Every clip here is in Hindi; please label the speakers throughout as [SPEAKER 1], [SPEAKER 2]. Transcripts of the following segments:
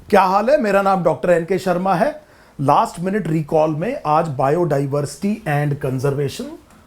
[SPEAKER 1] क्या हाल है। मेरा नाम डॉक्टर एन के शर्मा है। लास्ट मिनट रिकॉल में आज बायोडाइवर्सिटी एंड कंजर्वेशन,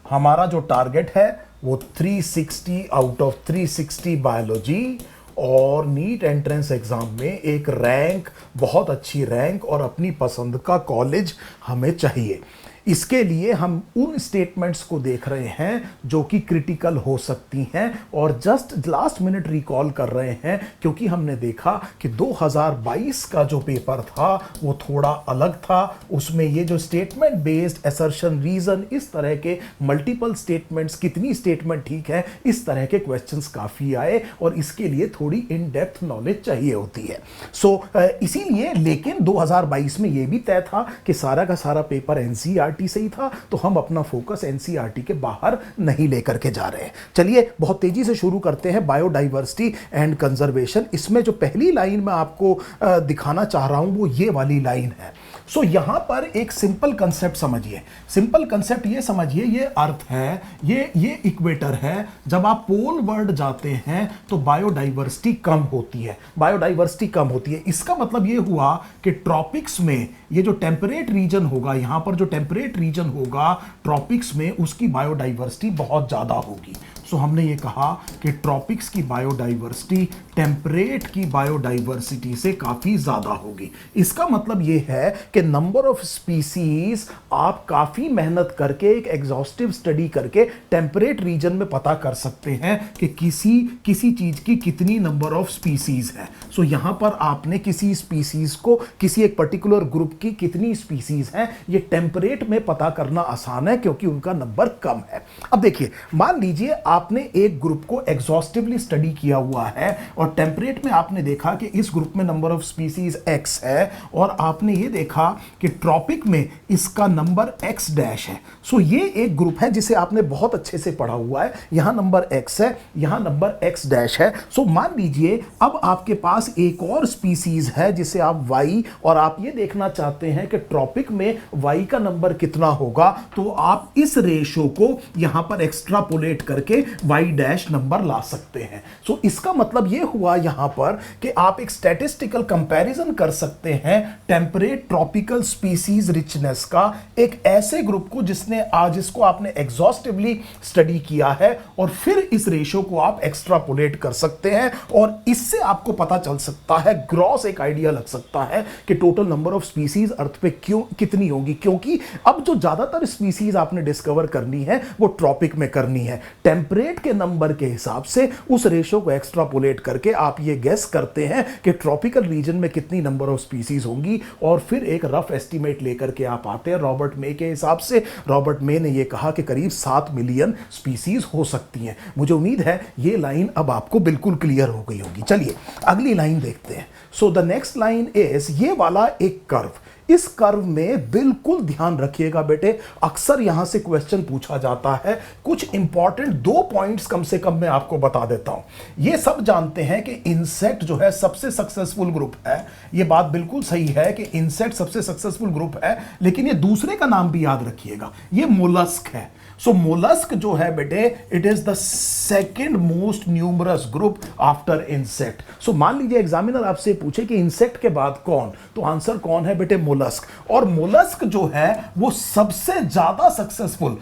[SPEAKER 1] हमारा जो टारगेट है वो 360 आउट ऑफ 360 बायोलॉजी, और नीट एंट्रेंस एग्जाम में एक रैंक, बहुत अच्छी रैंक और अपनी पसंद का कॉलेज हमें चाहिए। इसके लिए हम उन स्टेटमेंट्स को देख रहे हैं जो कि क्रिटिकल हो सकती हैं और जस्ट लास्ट मिनट रिकॉल कर रहे हैं, क्योंकि हमने देखा कि 2022 का जो पेपर था वो थोड़ा अलग था। उसमें ये जो स्टेटमेंट बेस्ड असर्शन, रीजन, इस तरह के मल्टीपल स्टेटमेंट्स, कितनी स्टेटमेंट ठीक है, इस तरह के क्वेश्चंस काफ़ी आए और इसके लिए थोड़ी इन डेप्थ नॉलेज चाहिए होती है। इसीलिए, लेकिन 2022 में ये भी तय था कि सारा का सारा पेपर एनसीईआरटी से ही था, तो हम अपना फोकस एनसीईआरटी के बाहर नहीं लेकर के जा रहे हैं। चलिए बहुत तेजी से शुरू करते हैं बायोडाइवर्सिटी एंड कंजर्वेशन। इसमें जो पहली लाइन मैं आपको दिखाना चाह रहा हूं वो ये वाली लाइन है। यहां पर एक सिंपल कंसेप्ट समझिए। सिंपल कंसेप्ट ये समझिए, ये अर्थ है, ये इक्वेटर है। जब आप पोल वर्ल्ड जाते हैं तो बायोडाइवर्सिटी कम होती है, बायोडाइवर्सिटी कम होती है। इसका मतलब ये हुआ कि ट्रॉपिक्स में ये जो टेम्परेट रीजन होगा, यहां पर जो टेम्परेट रीजन होगा ट्रॉपिक्स में, उसकी बायोडाइवर्सिटी बहुत ज्यादा होगी। हमने ये कहा कि ट्रॉपिक्स की बायोडाइवर्सिटी टेम्परेट की बायोडाइवर्सिटी से काफी ज्यादा होगी। इसका मतलब ये है कि नंबर ऑफ स्पीसीज आप काफी मेहनत करके, एक एग्जॉस्टिव स्टडी करके टेम्परेट रीजन में पता कर सकते हैं कि किसी चीज की कितनी नंबर ऑफ स्पीसीज है। यहां पर आपने किसी स्पीसीज को, किसी एक पर्टिकुलर ग्रुप की कितनी स्पीसीज हैं, ये टेम्परेट में पता करना आसान है क्योंकि उनका नंबर कम है। अब देखिए, मान लीजिए आपने एक ग्रुप को एग्जॉस्टिवली स्टडी किया हुआ है और टेम्परेट में आपने देखा कि इस ग्रुप में नंबर ऑफ स्पीसीज x है, और आपने ये देखा कि ट्रॉपिक में इसका नंबर x डैश है। ये एक ग्रुप है जिसे आपने बहुत अच्छे से पढ़ा हुआ है। यहां नंबर x है, यहां नंबर x डैश है। मान लीजिए अब आपके पास एक और स्पीसीज है जिसे आप y, और आप ये देखना चाहते हैं कि ट्रॉपिक में y का नंबर कितना होगा, तो आप इस रेशो को यहां पर एक्सट्रापोलेट करके y डैश नंबर ला सकते हैं। इसका मतलब यह हुआ यहां पर कि आप एक स्टैटिस्टिकल कंपैरिजन कर सकते हैं टेम्परेट ट्रॉपिकल स्पीसीज रिचनेस का एक ऐसे ग्रुप को जिसको आपने एग्जॉस्टिवली स्टडी किया है, और फिर इस रेशो को आप एक्सट्रापोलेट कर सकते हैं और इससे आपको पता चल सकता है, ग्रॉस एक आइडिया लग सकता है कि टोटल नंबर ऑफ स्पीसीज अर्थ पे कितनी होगी। क्योंकि अब जो ज्यादातर स्पीसीज आपने डिस्कवर करनी है वो ट्रॉपिक में करनी है। टेम्परेट के नंबर के हिसाब से उस रेशो को एक्सट्रापोलेट करके आप ये गेस करते हैं कि ट्रॉपिकल रीजन में कितनी नंबर ऑफ स्पीसीज होंगी, और फिर एक रफ एस्टीमेट लेकर के आप आते हैं रॉबर्ट मे के हिसाब से। रॉबर्ट मे ने ये कहा कि करीब 7 मिलियन स्पीसीज हो सकती हैं। मुझे उम्मीद है ये लाइन अब आपको बिल्कुल क्लियर हो गई होगी। चलिए अगली लाइन देखते हैं। द नेक्स्ट लाइन इज ये वाला एक कर्व। इस कर्व में बिल्कुल ध्यान रखिएगा बेटे, अक्सर यहां से क्वेश्चन पूछा जाता है। कुछ इंपॉर्टेंट 2 पॉइंट्स कम से कम मैं आपको बता देता हूं। ये सब जानते हैं कि इंसेक्ट जो है सबसे सक्सेसफुल ग्रुप है। ये बात बिल्कुल सही है कि इंसेक्ट सबसे सक्सेसफुल ग्रुप है, लेकिन ये दूसरे का नाम भी याद रखिएगा, ये मोलस्क है। मोलस्क जो है बेटे, it is the second most numerous group after insect. मान लीजिए एग्जामिनर आपसे पूछे कि इंसेक्ट के बाद कौन, तो आंसर कौन है बेटे? मोलस्क। और मोलस्क जो है वो सबसे ज्यादा सक्सेसफुल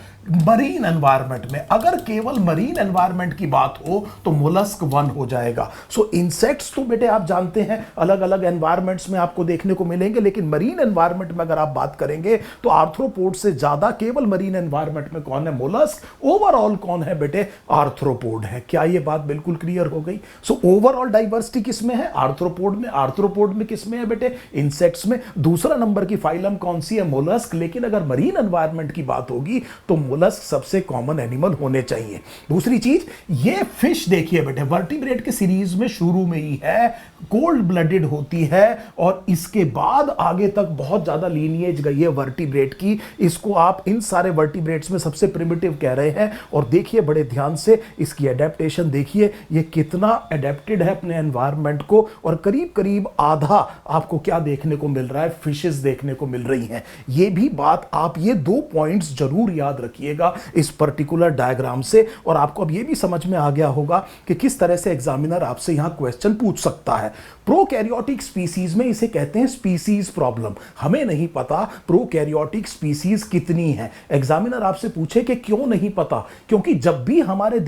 [SPEAKER 1] मरीन एनवायरनमेंट में, अगर केवल मरीन एनवायरनमेंट की बात हो तो मोलस्क 1 हो जाएगा। इंसेक्ट्स तो बेटे आप जानते हैं अलग अलग एनवायरनमेंट्स में आपको देखने को मिलेंगे, लेकिन मरीन एनवायरनमेंट में अगर आप बात करेंगे तो आर्थ्रोपोड से ज्यादा केवल मरीन एनवायरनमेंट में कौन है? मोलस्क। ओवरऑल कौन है बेटे? आर्थ्रोपोड है। क्या ये बात बिल्कुल क्लियर हो गई? ओवरऑल डाइवर्सिटी किस में है? आर्थ्रोपोड में। आर्थ्रोपोड में किस में है बेटे? इंसेक्ट्स में। दूसरा नंबर की फाइलम कौन सी है? मोलस्क। लेकिन अगर मरीन एनवायरनमेंट की बात होगी तो मोलस्क सबसे कॉमन एनिमल होने चाहिए। दूसरी चीज, ये फिश देखिए बेटे, वर्टिब्रेट के सीरीज में शुरू में ही है, कोल्ड ब्लडेड होती है, और इसके बाद आगे तक बहुत ज्यादा लीनिएज गई है वर्टिब्रेट की। इसको आप इन सारे वर्टिब्रेट्स में सबसे प्रिमिटिव कह रहे हैं। और देखिए बड़े ध्यान से इसकी एडेप्टेशन देखिए, ये कितना एडेप्टेड है अपने एनवायरनमेंट को, और करीब करीब आधा आपको क्या देखने को मिल रहा है, फिशेस देखने को मिल रही हैं। ये भी बात आप ये 2 पॉइंट्स जरूर याद रखिएगा इस पर्टिकुलर डायग्राम से, और आपको अब ये भी समझ में आ गया होगा कि किस तरह से एग्जामिनर आपसे यहां क्वेश्चन पूछ सकता है। प्रोकैरियोटिक स्पीसीज में इसे कहते हैं स्पीसीज प्रॉब्लम। हमें नहीं पता प्रोकैरियोटिक स्पीसीज कितनी है। एग्जामिनर आपसे पूछे कि क्यों नहीं पता, क्योंकि जब भी हमारे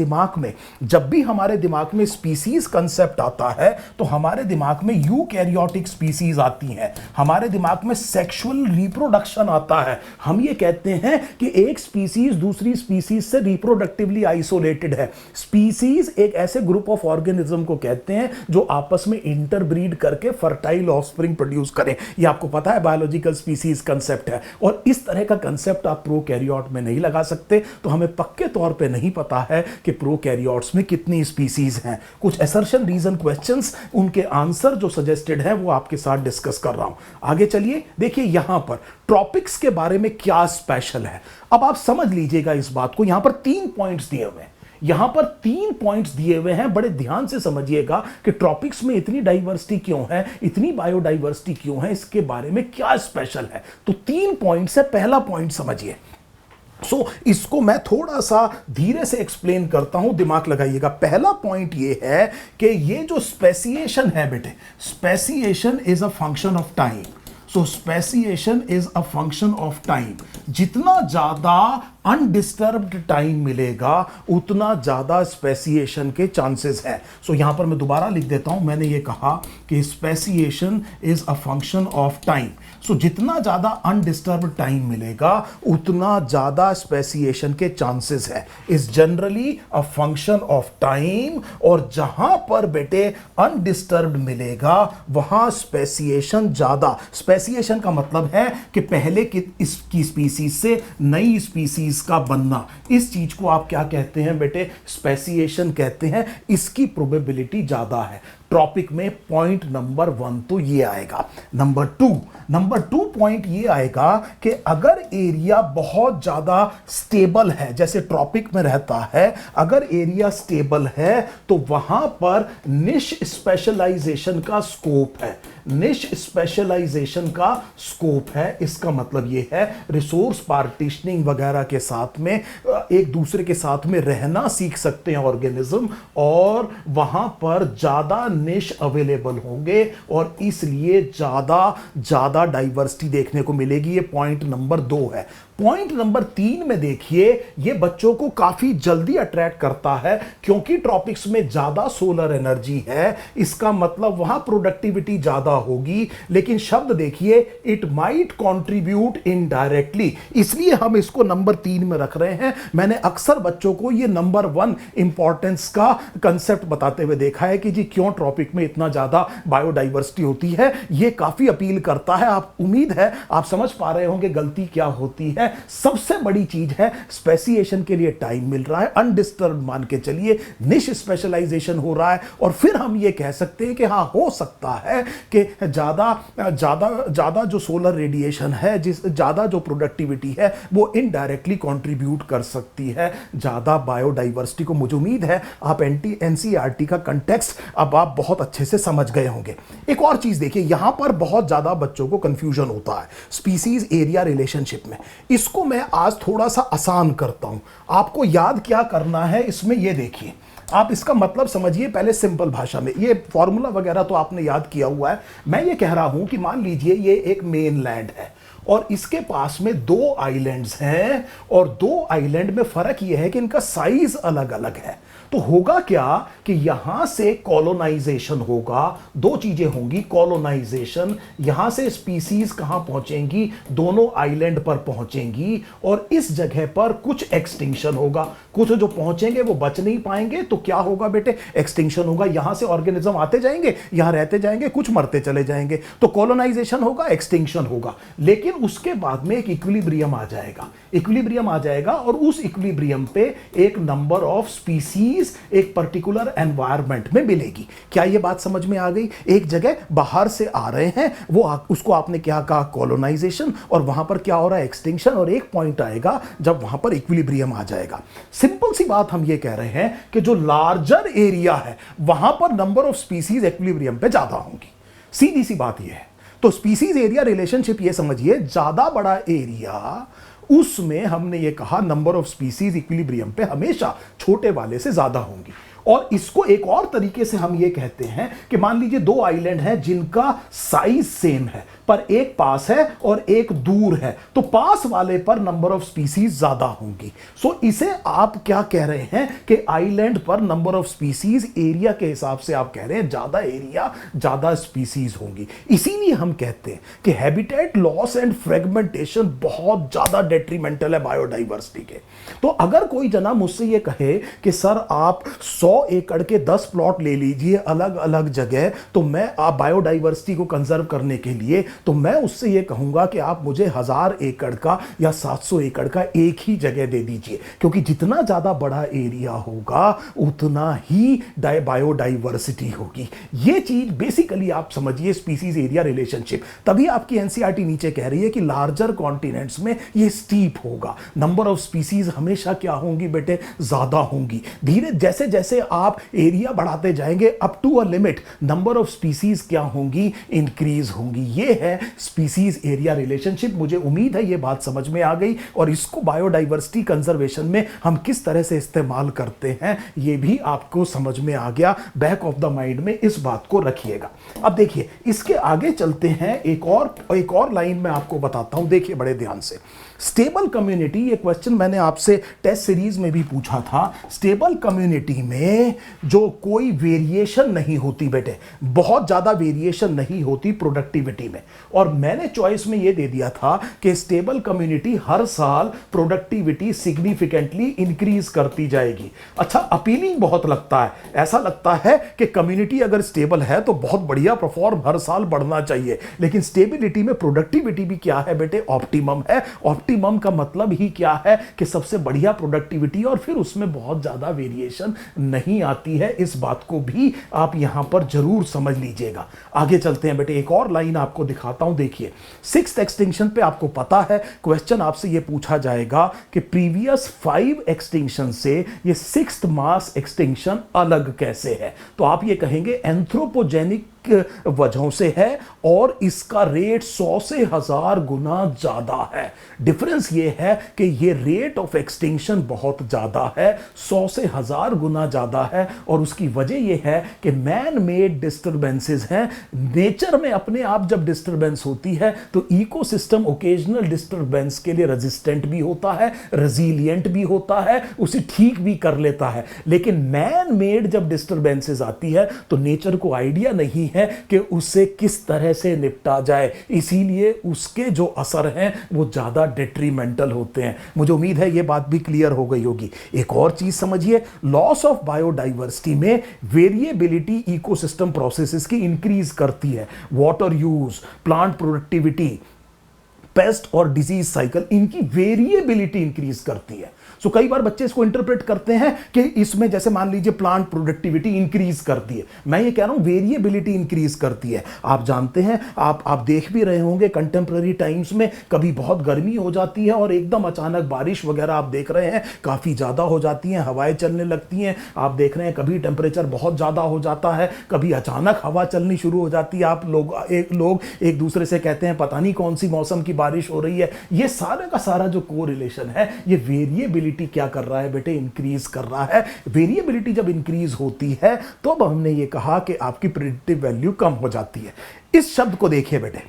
[SPEAKER 1] दिमाग में स्पीसीज कंसेप्ट आता है तो हमारे दिमाग में यूकैरियोटिक स्पीसीज आती हैं, हमारे दिमाग में सेक्सुअल रिप्रोडक्शन आता है। हम ये कहते हैं कि एक स्पीसीज दूसरी स्पीसीज से रिप्रोडक्टिवली आइसोलेटेड है। स्पीसीज एक ऐसे ग्रुप ऑफ ऑर्गेनिज्म को कहते हैं जो आपस में इंटरब्रीड करके फर्टाइल ऑफस्प्रिंग प्रोड्यूस करें। ये आपको पता है बायोलॉजिकल स्पीसीज कंसेप्ट है, और इस तरह का कंसेप्ट आप प्रोकैरियोट में नहीं लगा सकते। तो हमें पक्के तौर पे नहीं पता है कि प्रोकैरियोट्स में कितनी स्पीसीज हैं। कुछ असर्शन रीजन क्वेश्चंस, उनके आंसर जो सजेस्टेड है वो आपके साथ डिस्कस कर रहा हूं। आगे चलिए, देखिए यहां पर ट्रॉपिक्स के बारे में क्या स्पेशल है। अब आप समझ लीजिएगा इस बात को, यहां पर 3 पॉइंट्स दिए हुए हैं, यहां पर 3 पॉइंट्स दिए हुए हैं। बड़े ध्यान से समझिएगा कि ट्रॉपिक्स में इतनी डाइवर्सिटी क्यों है, इतनी बायोडाइवर्सिटी क्यों है, इसके बारे में क्या स्पेशल है। तो 3 पॉइंट्स है। पहला पॉइंट समझिए। इसको मैं थोड़ा सा धीरे से एक्सप्लेन करता हूं, दिमाग लगाइएगा। पहला पॉइंट ये है कि ये जो स्पेसिएशन है बेटे, speciation is a function of time. Speciation is a function of time. जितना ज्यादा अनडिस्टर्ब्ड टाइम मिलेगा उतना ज्यादा स्पेसिएशन के चांसेस है। यहां पर मैं दोबारा लिख देता हूं, मैंने ये कहा कि speciation is a function of time. जितना ज्यादा अनडिस्टर्ब्ड टाइम मिलेगा उतना ज्यादा स्पेसिएशन के चांसेस है। Is generally a function of time, और जहां पर बेटे अनडिस्टर्ब्ड मिलेगा वहां स्पेसिएशन ज्यादा। स्पेसिएशन का मतलब है कि पहले की इसकी स्पीसीज से नई स्पीसीज का बनना। इस चीज को आप क्या कहते हैं बेटे, स्पेसिएशन कहते हैं। इसकी प्रोबेबिलिटी ज्यादा है। ट्रॉपिक में पॉइंट नंबर 1 तो ये आएगा। नंबर 2 पॉइंट ये आएगा कि अगर एरिया बहुत ज्यादा स्टेबल है, जैसे ट्रॉपिक में रहता है, अगर एरिया स्टेबल है तो वहां पर निश स्पेशलाइजेशन का स्कोप है। निश स्पेशलाइजेशन का स्कोप है। इसका मतलब यह है रिसोर्स पार्टीशनिंग वगैरह के साथ में एक दूसरे के साथ में रहना सीख सकते हैं ऑर्गेनिज्म, और वहां पर ज्यादा निश अवेलेबल होंगे और इसलिए ज्यादा डाइवर्सिटी देखने को मिलेगी। ये पॉइंट नंबर 2 है। पॉइंट नंबर 3 में देखिए, ये बच्चों को काफी जल्दी अट्रैक्ट करता है क्योंकि ट्रॉपिक्स में ज्यादा सोलर एनर्जी है। इसका मतलब वहां प्रोडक्टिविटी ज्यादा होगी, लेकिन शब्द देखिए, इट माइट कंट्रीब्यूट इनडायरेक्टली, इसलिए हम इसको नंबर 3 में रख रहे हैं। मैंने अक्सर बच्चों को ये नंबर 1 इंपॉर्टेंस का कंसेप्ट बताते हुए देखा है कि जी क्यों ट्रॉपिक में इतना ज्यादा बायोडाइवर्सिटी होती है। ये काफी अपील करता है। आप उम्मीद है आप समझ पा रहे होंगे गलती क्या होती है। सबसे बड़ी चीज है स्पेसिएशन के लिए टाइम मिल रहा है, अनडिस्टर्ब मान के चलिए, निश स्पेशलाइजेशन हो रहा है, और फिर हम ये कह सकते हैं कि हाँ हो सकता है कि ज्यादा जो सोलर रेडिएशन है, ज्यादा जो प्रोडक्टिविटी है वो इनडायरेक्टली कंट्रीब्यूट कर सकती है ज्यादा बायोडाइवर्सिटी को। मुझे उम्मीद है आप एनसीईआरटी का कंटेक्स्ट अब आप बहुत अच्छे से समझ गए होंगे। एक और चीज देखिए, यहां पर बहुत ज्यादा बच्चों को कंफ्यूजन होता है स्पीसीज एरिया रिलेशनशिप में। इसको मैं आज थोड़ा सा आसान करता हूं। आपको याद क्या करना है इसमें, ये देखिए, आप इसका मतलब समझिए पहले सिंपल भाषा में। ये फॉर्मूला वगैरह तो आपने याद किया हुआ है। मैं ये कह रहा हूं कि मान लीजिए ये एक मेन लैंड है और इसके पास में 2 आइलैंड्स हैं, और 2 आइलैंड में फर्क यह है कि इनका साइज अलग अलग है। तो होगा क्या कि यहां से कॉलोनाइजेशन होगा, 2 चीजें होंगी। कॉलोनाइजेशन, यहां से स्पीसीज कहां पहुंचेंगी, दोनों आइलैंड पर पहुंचेंगी, और इस जगह पर कुछ एक्सटिंक्शन होगा। कुछ जो पहुंचेंगे वो बच नहीं पाएंगे, तो क्या होगा बेटे, एक्सटिंक्शन होगा। यहां से ऑर्गेनिज्म आते जाएंगे, यहां रहते जाएंगे, कुछ मरते चले जाएंगे। तो कॉलोनाइजेशन होगा, एक्सटिंक्शन होगा, लेकिन उसके बाद में एक इक्विलिब्रियम आ जाएगा। इक्विलिब्रियम आ जाएगा और उस इक्विलिब्रियम पे एक नंबर ऑफ स्पीसीज स्पीसीज एक पर्टिकुलर एनवायरमेंट में मिलेगी। क्या ये बात समझ में आ गई? एक जगह बाहर से आ रहे हैं, उसको आपने क्या कहा, कॉलोनाइजेशन, और वहां पर क्या हो रहा है, एक्सटिंक्शन, और एक पॉइंट आएगा जब वहां पर इक्विलिब्रियम आ जाएगा। सिंपल सी बात हम ये कह रहे हैं कि जो लार्जर एरिया है वहां पर नंबर ऑफ स्पीसीज इक्विलिब्रियम पे ज्यादा होंगी। सीधी सी बात यह है। तो स्पीसीज एरिया रिलेशनशिप ये समझिए, ज्यादा बड़ा एरिया उसमें हमने ये कहा नंबर ऑफ स्पीसीज इक्विलिब्रियम पे हमेशा छोटे वाले से ज्यादा होंगी। और इसको एक और तरीके से हम ये कहते हैं कि मान लीजिए दो आइलैंड हैं जिनका साइज सेम है, पर एक पास है और एक दूर है, तो पास वाले पर नंबर ऑफ स्पीसीज ज्यादा होंगी। सो इसे आप क्या कह रहे हैं कि आइलैंड पर नंबर ऑफ स्पीसीज एरिया के हिसाब से आप कह रहे हैं ज्यादा एरिया ज्यादा स्पीसीज होंगी। इसीलिए हम कहते हैं कि हैबिटेट लॉस एंड फ्रेगमेंटेशन बहुत ज्यादा डेट्रीमेंटल है बायोडाइवर्सिटी के। तो अगर कोई जना मुझसे ये कहे कि सर आप 100 एकड़ के 10 प्लॉट ले लीजिए अलग अलग जगह, तो मैं आप बायोडाइवर्सिटी को कंजर्व करने के लिए, तो मैं उससे यह कहूंगा कि आप मुझे 1000 एकड़ का या 700 एकड़ का एक ही जगह दे दीजिए, क्योंकि जितना ज्यादा बड़ा एरिया होगा उतना ही बायोडाइवर्सिटी होगी। यह चीज बेसिकली आप समझिए स्पीसीज एरिया रिलेशनशिप। तभी आपकी एनसीईआरटी नीचे कह रही है कि लार्जर कॉन्टिनेंट्स में यह स्टीप होगा, नंबर ऑफ स्पीसीज हमेशा क्या होंगी बेटे, ज्यादा होंगी। धीरे जैसे जैसे आप एरिया बढ़ाते जाएंगे up to a limit number of species क्या होंगी, इंक्रीज होंगी। यह है स्पीसीज एरिया रिलेशनशिप। मुझे उम्मीद है यह बात समझ में आ गई, और इसको बायोडाइवर्सिटी कंजर्वेशन में हम किस तरह से इस्तेमाल करते हैं यह भी आपको समझ में आ गया। बैक ऑफ द माइंड में इस बात को रखिएगा। अब देखिए इसके आगे चलते हैं, एक और लाइन में आपको बताता हूं, देखिए बड़े ध्यान से। स्टेबल कम्युनिटी, ये क्वेश्चन मैंने आपसे टेस्ट सीरीज में भी पूछा था। स्टेबल कम्युनिटी में जो कोई वेरिएशन नहीं होती बेटे, बहुत ज्यादा वेरिएशन नहीं होती प्रोडक्टिविटी में, और मैंने चॉइस में ये दे दिया था कि स्टेबल कम्युनिटी हर साल प्रोडक्टिविटी सिग्निफिकेंटली इंक्रीज करती जाएगी। अच्छा, अपीलिंग बहुत लगता है, ऐसा लगता है कि कम्युनिटी अगर स्टेबल है तो बहुत बढ़िया परफॉर्म हर साल बढ़ना चाहिए, लेकिन स्टेबिलिटी में प्रोडक्टिविटी भी क्या है बेटे, ऑप्टिमम है। ऑप्टिमम का मतलब ही क्या है कि सबसे बढ़िया प्रोडक्टिविटी, और फिर उसमें बहुत ज्यादा वेरिएशन नहीं आती है। इस बात को भी आप यहां पर जरूर समझ लीजिएगा। आगे चलते हैं बेटे, एक और लाइन आपको दिखाता हूं। देखिए 6th एक्सटिंक्शन पे आपको पता है क्वेश्चन आपसे यह पूछा जाएगा कि प्रीवियस 5 एक्सटिंक्शन से ये 6th मास एक्सटिंक्शन अलग कैसे है। तो आप ये कहेंगे एंथ्रोपोजेनिक वजहों से है, और इसका रेट 100 से 1000 गुना ज्यादा है। डिफरेंस ये है कि ये रेट ऑफ एक्सटिंक्शन बहुत ज्यादा है, 100 से 1000 गुना ज्यादा है, और उसकी वजह यह है कि मैन मेड डिस्टर्बेंसेस हैं। नेचर में अपने आप जब डिस्टर्बेंस होती है तो इकोसिस्टम ओकेजनल डिस्टर्बेंस के लिए रेजिस्टेंट भी होता है, रेजिलिएंट भी होता है, उसे ठीक भी कर लेता है। लेकिन मैन मेड जब डिस्टर्बेंसेस आती है तो नेचर को आइडिया नहीं है कि उससे किस तरह से निपटा जाए, इसीलिए उसके जो असर हैं वो ज्यादा डेट्रीमेंटल होते हैं। मुझे उम्मीद है ये बात भी क्लियर हो गई होगी। एक और चीज समझिए, लॉस ऑफ बायोडाइवर्सिटी में वेरिएबिलिटी इकोसिस्टम प्रोसेसेस की इंक्रीज करती है। Water use, plant productivity, paste और डिजीज साइकिल, इनकी वेरिएबिलिटी इंक्रीज करती है। सो कई बार बच्चे इसको इंटरप्रेट करते हैं कि इसमें जैसे मान लीजिए प्लांट प्रोडक्टिविटी इंक्रीज करती है, मैं ये कह रहा हूं वेरिएबिलिटी इंक्रीज करती है। आप जानते हैं, आप देख भी रहे होंगे कंटेम्प्रेरी टाइम्स में कभी बहुत गर्मी हो जाती है और एकदम अचानक बारिश वगैरह आप देख रहे हैं काफी ज्यादा हो जाती हैं, हवाएं चलने लगती हैं। आप देख रहे हैं कभी टेम्परेचर बहुत ज्यादा हो जाता है, कभी अचानक हवा चलनी शुरू हो जाती है। आप लोग एक दूसरे से कहते हैं पता नहीं कौन सी मौसम की बारिश हो रही है। ये सारा का सारा जो कोरिलेशन है, ये वेरिएबिलिटी क्या कर रहा है बेटे, इंक्रीज कर रहा है। वेरिएबिलिटी जब इंक्रीज होती है तो अब हमने ये कहा कि आपकी प्रेडिक्टिव वैल्यू कम हो जाती है। इस शब्द को देखिए बेटे,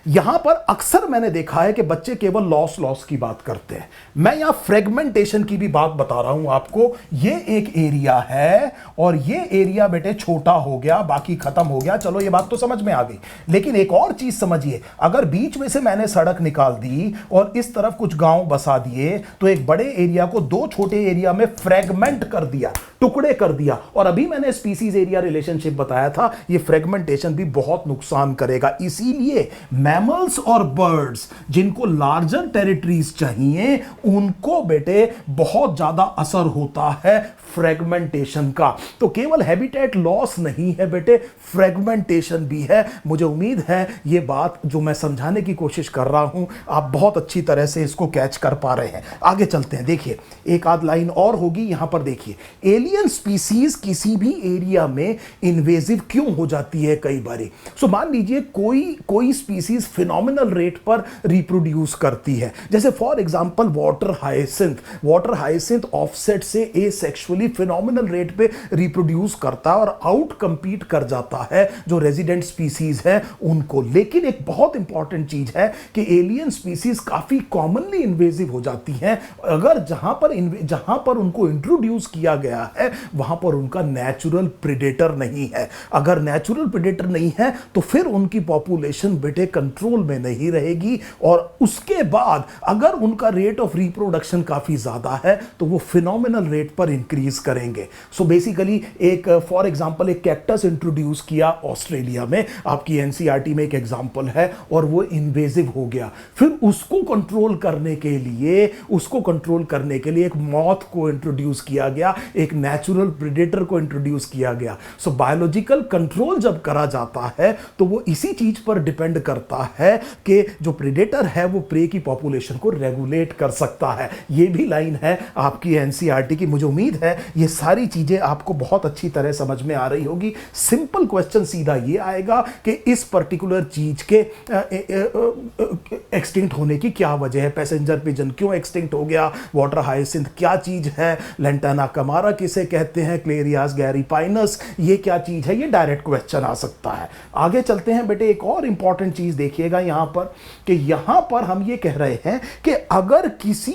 [SPEAKER 1] यहां पर अक्सर मैंने देखा है कि बच्चे केवल लॉस की बात करते हैं। मैं यहां फ्रेगमेंटेशन की भी बात बता रहा हूं आपको। ये एक एरिया है और ये एरिया बेटे छोटा हो गया, बाकी खत्म हो गया। चलो ये बात तो समझ में आ गई, लेकिन एक और चीज समझिए, अगर बीच में से मैंने सड़क निकाल दी और इस तरफ कुछ गांव बसा दिए तो एक बड़े एरिया को 2 छोटे एरिया में फ्रेगमेंट कर दिया, टुकड़े कर दिया। और अभी मैंने स्पीसीज एरिया रिलेशनशिप बताया था, ये फ्रेगमेंटेशन भी बहुत नुकसान करेगा। इसीलिए मैं मैमल्स और बर्ड्स जिनको लार्जर टेरिटरीज चाहिए, उनको बेटे बहुत ज्यादा असर होता है फ्रेगमेंटेशन का। तो केवल हैबिटेट लॉस नहीं है बेटे, फ्रेगमेंटेशन भी है। मुझे उम्मीद है ये बात जो मैं समझाने की कोशिश कर रहा हूं, आप बहुत अच्छी तरह से इसको कैच कर पा रहे हैं। आगे चलते हैं, देखिए एक आध लाइन और होगी यहां पर। देखिए एलियन स्पीसीज किसी भी एरिया में इन्वेजिव क्यों हो जाती है कई बारी। सो मान लीजिए कोई स्पीसीज फिनोमिनल रेट पर रिप्रोड्यूस करती है, जैसे for example water hyacinth offset से एसेक्सुअली फिनोमिनल रेट पे रिप्रोड्यूस करता है और आउट कंपीट कर जाता है जो रेजिडेंट स्पीसीज है उनको। लेकिन एक बहुत इंपॉर्टेंट चीज है कि एलियन स्पीसीज काफी कॉमनली इन्वेजिव हो जाती हैं अगर जहां पर उनको इंट्रोड्यूस किया गया है वहां पर उनका नेचुरल प्रेडेटर नहीं है। अगर नेचुरल प्रेडेटर नहीं है तो फिर उनकी पॉपुलेशन बेटे कंट्रोल में नहीं रहेगी, और उसके बाद अगर उनका रेट ऑफ रिप्रोडक्शन काफी ज्यादा है तो वो फिनोमिनल रेट पर इंक्रीज करेंगे। सो बेसिकली एक फॉर एग्जांपल एक कैक्टस इंट्रोड्यूस किया ऑस्ट्रेलिया में, आपकी एनसीईआरटी में एक एग्जांपल है, और वो इन्वेजिव हो गया। फिर उसको कंट्रोल करने के लिए एक मॉथ को इंट्रोड्यूस किया गया, एक नेचुरल प्रेडेटर को इंट्रोड्यूस किया गया। सो बायोलॉजिकल कंट्रोल जब करा जाता है तो वो इसी चीज पर डिपेंड करता है कि जो प्रेडेटर है वो प्रे की पॉपुलेशन को रेगुलेट कर सकता है। ये भी लाइन है आपकी एनसीईआरटी की। मुझे उम्मीद है ये सारी चीजें आपको बहुत अच्छी तरह समझ में आ रही होगी। सिंपल क्वेश्चन सीधा ये आएगा कि इस पर्टिकुलर चीज के एक्सटिंक्ट होने की क्या वजह है। पैसेंजर पिजन क्यों एक्सटिंक्ट हो गया, वाटर हाइसिंथ क्या चीज है, लेंटाना कमारा किसे कहते हैं, क्लेरियास गैरीपाइनस ये क्या चीज है, ये डायरेक्ट क्वेश्चन आ सकता है। आगे चलते हैं बेटे, एक और इंपॉर्टेंट चीज देखिएगा यहां पर कि यहां पर हम ये कह रहे हैं कि अगर किसी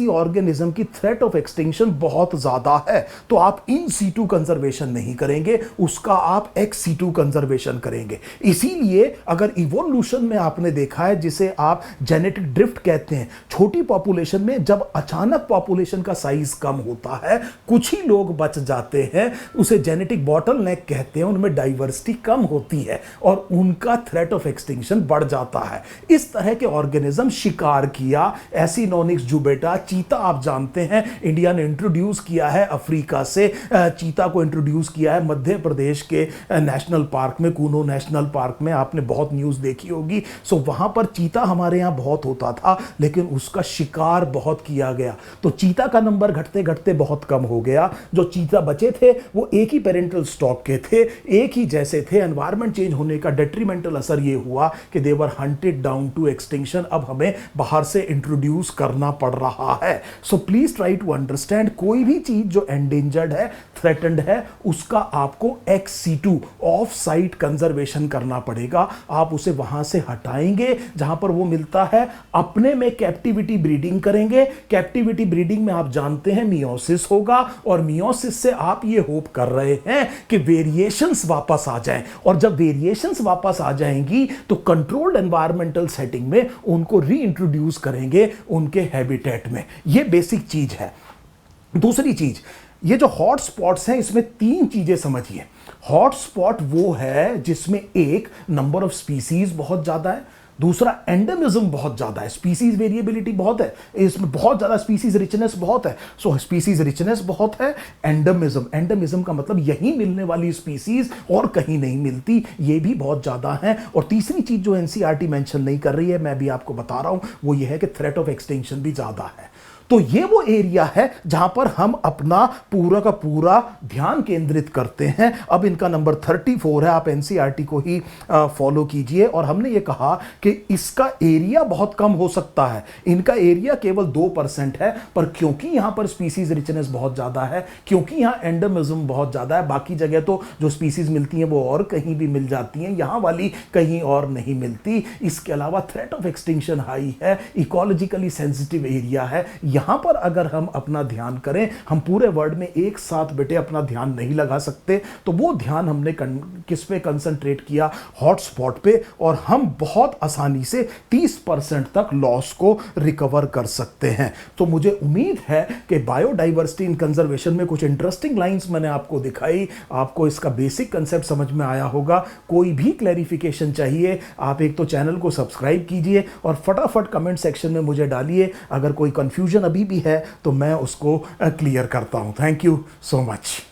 [SPEAKER 1] ऑर्गेनिज्म की थ्रेट ऑफ एक्सटिंक्शन बहुत ज्यादा है तो आप इन सीटू कंजर्वेशन नहीं करेंगे, उसका आप एक्स सीटू कंजर्वेशन करेंगे। इसीलिए अगर इवोल्यूशन में आपने देखा है जिसे आप जेनेटिक ड्रिफ्ट कहते हैं, छोटी पॉपुलेशन में जब अचानक पॉपुलेशन का साइज कम होता है, कुछ ही लोग बच जाते हैं, उसे जेनेटिक बॉटलनेक कहते हैं, उनमें डाइवर्सिटी कम होती है और उनका थ्रेट ऑफ एक्सटिंक्शन बढ़ जाता है। इस तरह के ऑर्गेनिज्म शिकार किया, एसिनोनिक्स जुबेटा, चीता आप जानते हैं इंडिया ने इंट्रोड्यूस किया है अफ्रीका से, चीता को इंट्रोड्यूस किया है मध्य प्रदेश के नेशनल पार्क में, कूनो नेशनल पार्क में, आपने बहुत न्यूज देखी होगी। सो वहां पर चीता हमारे यहां बहुत होता था लेकिन उसका शिकार बहुत किया गया, तो चीता का नंबर घटते घटते बहुत कम हो गया। जो चीता बचे थे वो एक ही पेरेंटल स्टॉक के थे, एक ही जैसे थे। एनवायरमेंट चेंज होने का डेट्रीमेंटल असर ये हुआ कि they were hunted down to extinction. अब हमें बाहर से इंट्रोड्यूस करना पड़ रहा है। So please try to understand, कोई भी चीज जो एंडेंजर्ड है, थ्रेटन्ड है, उसका आपको ex situ off site conservation करना पड़ेगा। आप उसे वहां से हटाएंगे जहां पर वो मिलता है, अपने में कैप्टिविटी ब्रीडिंग करेंगे। कैप्टिविटी ब्रीडिंग में आप जानते हैं मियोसिस होगा, और मियोसिस से आप ये होप कर रहे हैं कि वेरिएशंस वापस आ जाएं, और जब वेरिएशंस वापस आ जाएंगी तो कंट्रोल्ड एनवायरमेंटल सेटिंग में उनको रीइंट्रोड्यूस करेंगे उनके हैबिटेट में। ये बेसिक चीज है। दूसरी चीज, ये जो हॉट स्पॉट्स हैं इसमें तीन चीजें समझिए। हॉट स्पॉट वो है जिसमें एक नंबर ऑफ स्पीसीज बहुत ज्यादा है, दूसरा एंडेमिज्म बहुत ज्यादा है, स्पीसीज वेरिएबिलिटी बहुत है, इसमें बहुत ज्यादा स्पीसीज रिचनेस बहुत है। सो स्पीसीज रिचनेस बहुत है, एंडेमिज्म का मतलब यहीं मिलने वाली स्पीसीज और कहीं नहीं मिलती, ये भी बहुत ज्यादा है। और तीसरी चीज जो एनसीईआरटी मेंशन नहीं कर रही है, मैं भी आपको बता रहा हूं, वो ये है कि थ्रेट ऑफ एक्सटिंक्शन भी ज्यादा है। तो ये वो एरिया है जहां पर हम अपना पूरा का पूरा ध्यान केंद्रित करते हैं। अब इनका नंबर 34 है, आप एनसीईआरटी को ही फॉलो कीजिए। और हमने ये कहा कि इसका एरिया बहुत कम हो सकता है, इनका एरिया केवल 2% है, पर क्योंकि यहां पर स्पीसीज रिचनेस बहुत ज्यादा है, क्योंकि यहां एंडेमिज्म बहुत ज्यादा है, बाकी जगह तो जो स्पीसीज मिलती हैं वो और कहीं भी मिल जाती हैं, यहां वाली कहीं और नहीं मिलती। इसके अलावा थ्रेट ऑफ एक्सटिंक्शन हाई है, इकोलॉजिकली सेंसिटिव एरिया है, यहां पर अगर हम अपना ध्यान करें, हम पूरे वर्ल्ड में एक साथ बेटे अपना ध्यान नहीं लगा सकते, तो वो ध्यान हमने किस पे कंसंट्रेट किया, हॉटस्पॉट पे, और हम बहुत आसानी से 30% तक लॉस को रिकवर कर सकते हैं। तो मुझे उम्मीद है कि बायोडाइवर्सिटी इन कंजर्वेशन में कुछ इंटरेस्टिंग लाइंस मैंने आपको दिखाई, आपको इसका बेसिक कंसेप्ट समझ में आया होगा। कोई भी क्लैरिफिकेशन चाहिए, आप एक तो चैनल को सब्सक्राइब कीजिए और फटाफट कमेंट सेक्शन में मुझे डालिए। अगर कोई कंफ्यूजन अभी भी है तो मैं उसको क्लियर करता हूं। Thank you so much.